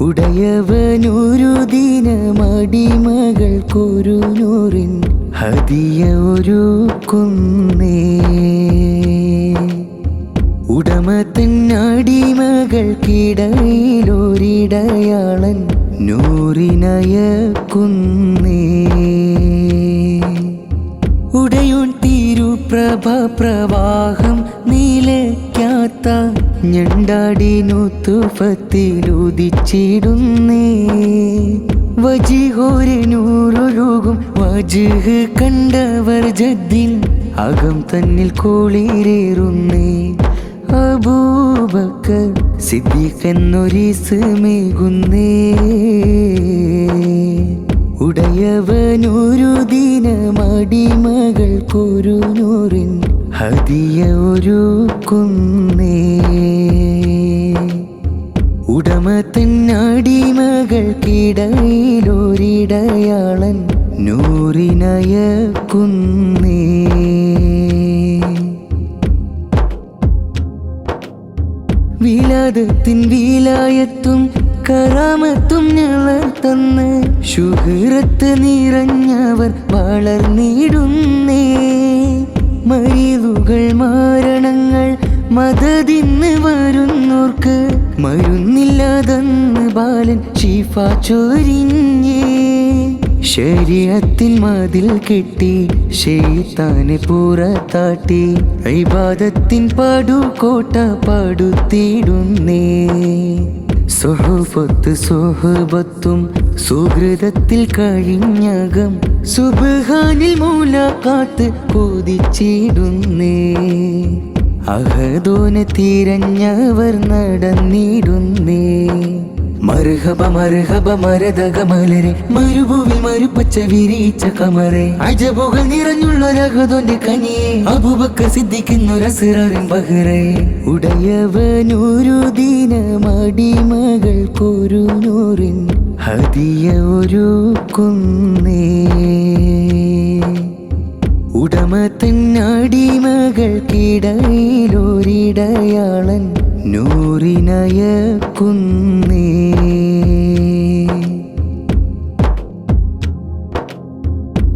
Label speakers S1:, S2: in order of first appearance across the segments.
S1: ഉടയവനൊരു ദിനമടിമകൾക്കൊരു നൂറിൻ ഹദിയ ഒരുക്കുന്നേ. ഉടമ തന്നടിമകൾക്കിടയിലൊരിടയാളൻ നൂറിനയക്കുന്നേ. ഉടയോൻ തിരുപ്രഭ പ്രവാഹം നിലയ്ക്കാത്ത ഞണ്ടാടിനു തുഫത്തിലുദിച്ചിടുന്നേ. വജിഹോരനൂറൊഴുകും വജ്ഹ് കണ്ടവർ ജദ്ദിൻ അകം തന്നിൽ കുളിരേറുന്നേ. അബൂബക്കർ സിദ്ദീഖ് എന്നൊരിസ്മേകുന്നേ. ഉടയവനൊരു ദിനമടിമകൾക്കൊരു നൂറിൻ ഹദിയ ഒരുക്കുന്നേ. ഉടമ തന്നടിമകൾക്കിടയിലൊരിടയാളൻ നൂറിനയക്കുന്നേ. വിലാദത്തിൻ വിലായത്തും കറാമത്തും ഞളർത്തന്ന് ശുഹ്റത്ത് നിറഞ്ഞവർ വളർന്നിടുന്നേ. മരിലുകൾ മാരണങ്ങൾ മദദിന്ന് വരുന്നോർക്ക് മരുന്നില്ലാതെന്ന് ബാലൻ ശിഫ ചൊരിഞ്ഞേ. ശരീഅത്തിൽ മതിൽ കെട്ടി ശൈത്താനെ പുറത്താട്ടി ഇബാദത്തിൻ പടുകോട്ട പടുത്തിടുന്നേ. സുഹബത്ത് സുഹബത്തും സുഹൃതത്തിൽ കഴിഞ്ഞകം സുബ്ഹാനിൽ മുലാഖാത്ത് കൊതിച്ചിടുന്നേ. അഹദോനെ തിരഞ്ഞവർ നടന്നിടുന്നേ. മർഹബ മർഹബ മരതക മലരെ മരുഭൂവിൽ മരുപ്പച്ച വിരിച്ച കമറെ അജബുകൾ നിറഞ്ഞുള്ളൊരഹദോന്റെ കനിയെ അബൂബക്കർ സിദ്ദീഖിനൊരസ്റാറിൻ ബഹ്റേ. ഉടയവനൊരു ദിനമടിമകൾക്കൊരു നൂറിൻ ഹദിയ ഒരുക്കുന്നേ. ഉടമ തന്നടിമകൾക്കിടയിലൊരിടയാളൻ നൂറിനയക്കുന്നേ.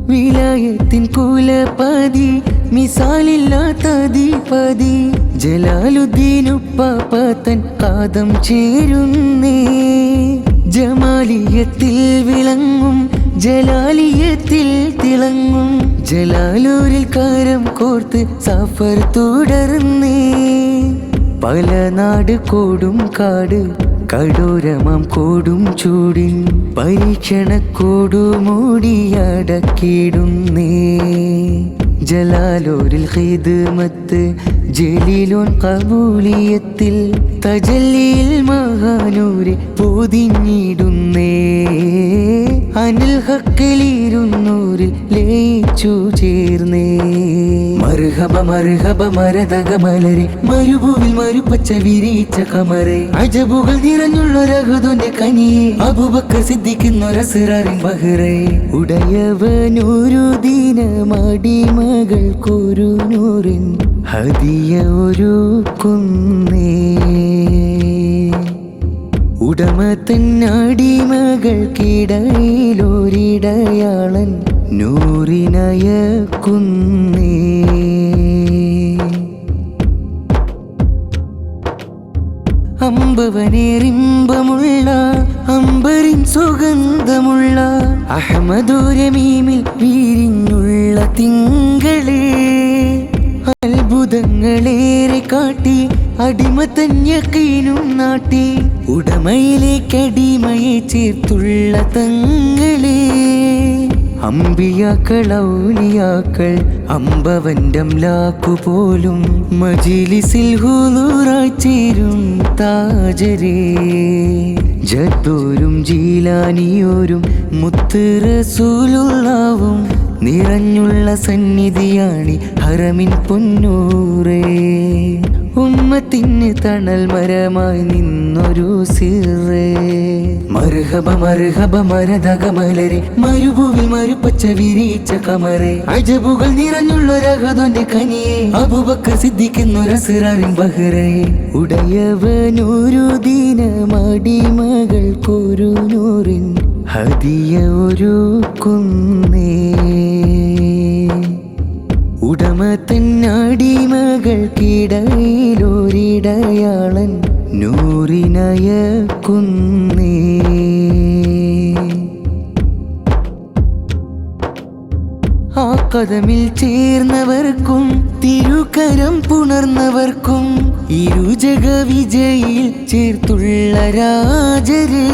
S1: വിലായത്തിൻ കുലപതി മിസാലില്ലാത്തധിപതി ജലാലുദ്ദീനുപ്പാപ്പൻ കാതം ചേരുന്നേ. ജമാലിയത്തിൽ വിളങ്ങും ജലാലിയത്തിൽ തിളങ്ങും ജലാലൂരിൽ കരം കോർത്ത് സഫർ തുടർന്നേ. പല നാട് കോടും കാട് കടോരമാം കോടും ചൂടിൽ പരീക്ഷണക്കോടു മൂടിയടക്കിടുന്നേ. ജലാലൂരിൽ ഖിദ്മത്ത് ജലീലോൻ ഖബൂലിയത്തിൽ തജല്ലിയിൽ മഹാനൂരെ പൊതിഞ്ഞിടുന്നേ. അനിൽ ഹക്കിലിരുന്നൂരിൽ ലയിച്ചു ചേർന്നേ. മർഹബ മർഹബ മരതക മലരെ മരുഭൂവിൽ മരുപ്പച്ച വിരിച്ച കമറെ അജബുകൾ നിറഞ്ഞുള്ളൊരഹദോന്റെ കനിയെ അബൂബക്കർ സിദ്ദീഖിനൊരസ്റാറിൻ ബഹ്റേ. ഉടയവനൊരു ദിനമടിമകൾക്കൊരു നൂറിൻ ഹദിയ ഒരുക്കുന്നേ. ഉടമ തന്നടിമകൾക്കിടയിലൊരിടയാളൻ നൂറിനയക്കുന്നേ. അമ്പവനേറിമ്പമുള്ള അമ്പരിൻ സുഗന്ധമുള്ള അഹമ്മദുരമീമിൽ വിരിഞ്ഞുള്ള തിങ്കളേ. അത്ഭുതങ്ങളേറെ കാട്ടി അടിമ തന്യക്കീനും നാട്ടി ഉടമയിലേക്കടിമയെ ചേർത്തുള്ള തങ്ങളേ. അമ്പിയാക്കൾ ഔലിയാക്കൾ അമ്പവന്റെ അംലാക്കുപോലും മജിലിസിൽ ഹുളൂറായി ചേരും താജരേ. ജദ്ദൂരും ജീലാനിയോരും മുത്ത് റസൂലുള്ളാവും നിറഞ്ഞുള്ള സന്നിധിയാണി ഹറമിൻ പൊന്നൂറേ. ഉമ്മത്തിന് തണൽ മരമായി നിന്നൊരു സിറേ. മർഹബ മർഹബ മരതക മലരെ, മരുഭൂവിൽ മരുപ്പച്ച വിരിച്ച കമറെ, അജബുകൾ നിറഞ്ഞുള്ളൊരഹദോന്റെ കനിയെ, അബൂബക്കർ സിദ്ദീഖെന്നൊരസ്റാറിൻ ബഹ്റേ. ഉടയവനൊരു ദിനമടിമകൾക്കൊരു നൂറിൻ ഹദിയ ഒരുക്കുന്നേ. ഉടമ തന്നടിമകൾക്കിടയിലൊരിടയാളൻ നൂറിനയക്കുന്നേ. ആ കദമിൽ ചേർന്നവർക്കും തിരുകരം പുണർന്നവർക്കും ഇരുജഗ വിജയിൽ ചേർത്തുള്ള രാജരേ.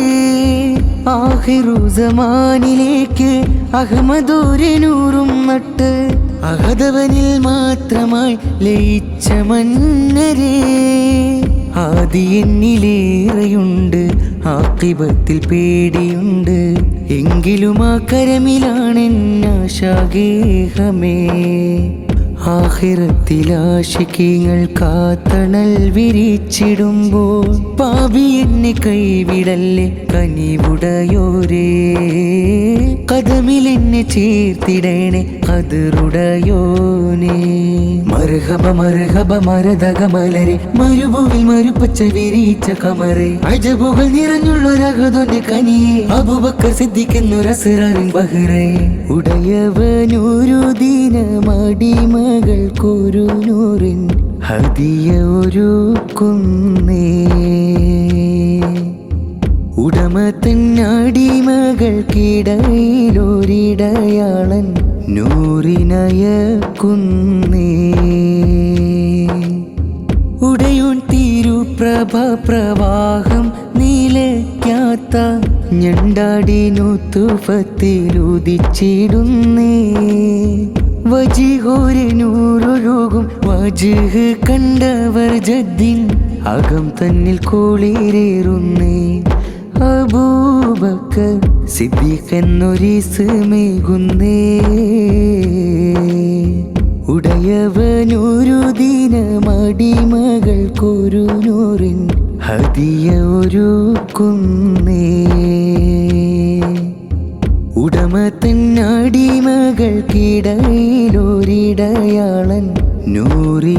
S1: ആഖിറുസമാനിലേക്ക് അഹമ്മദോരനൂറും നട്ട് അഹദവനിൽ മാത്രമായി ലയിച്ച മന്നരേ. ആദി എന്നിലേറെയുണ്ട്, ആഖിബത്തിൽ പേടിയുണ്ട്, എങ്കിലും ആ കരമിലാണെന്നാശാഗേഹമേ. ആഖിറത്തിലാശിക്കീങ്ങൾ കാത്തണൽ വിരിച്ചിടുമ്പോൾ പാപി എന്നെ കൈവിടല്ലേ കനിവുടയോരേ. കദമിലെന്നെ ചേർത്തിടേണേ ഖദറുടയോനേ. മർഹബ മർഹബ മരതക മലരെ, മരുഭൂവിൽ മരുപ്പച്ച വിരിച്ച കമറെ, അജബുകൾ നിറഞ്ഞുള്ളൊരഹദോന്റെ കനിയെ, അബൂബക്കർ സിദ്ദീഖെന്നൊരസ്റാറിൻ ബഹ്റേ. ഉടയവനൊരു ദിനമടിമകൾക്കൊരു നൂറിൻ ഹദിയ ഒരുക്കുന്നേ. ഉടമ തന്നടിമകൾക്കിടയിലൊരിടയാളൻ നൂറിനയക്കുന്നേ. ഉടയോൻ തിരുപ്രഭ പ്രവാഹം നിലയ്ക്കാത്ത ഞണ്ടാടിനു തുഫത്തിലുദിച്ചിടുന്നേ. വജിഹോരനൂറൊഴുകും വജ്ഹ് കണ്ടവർ ജദ്ദിൻ അകം തന്നിൽ കുളിരേറുന്നേ. അബൂബക്കർ സിദ്ദീഖെന്നൊരിസ്മേകുന്നേ. ഉടയവനൊരു ദിനമടിമകൾക്കൊരു നൂറിൻ ഹദിയ ഒരുക്കുന്നേ. ഉടമ തന്നടിമകൾക്കിടയിലൊരിടയാളൻ നൂറിനയക്കുന്നേ.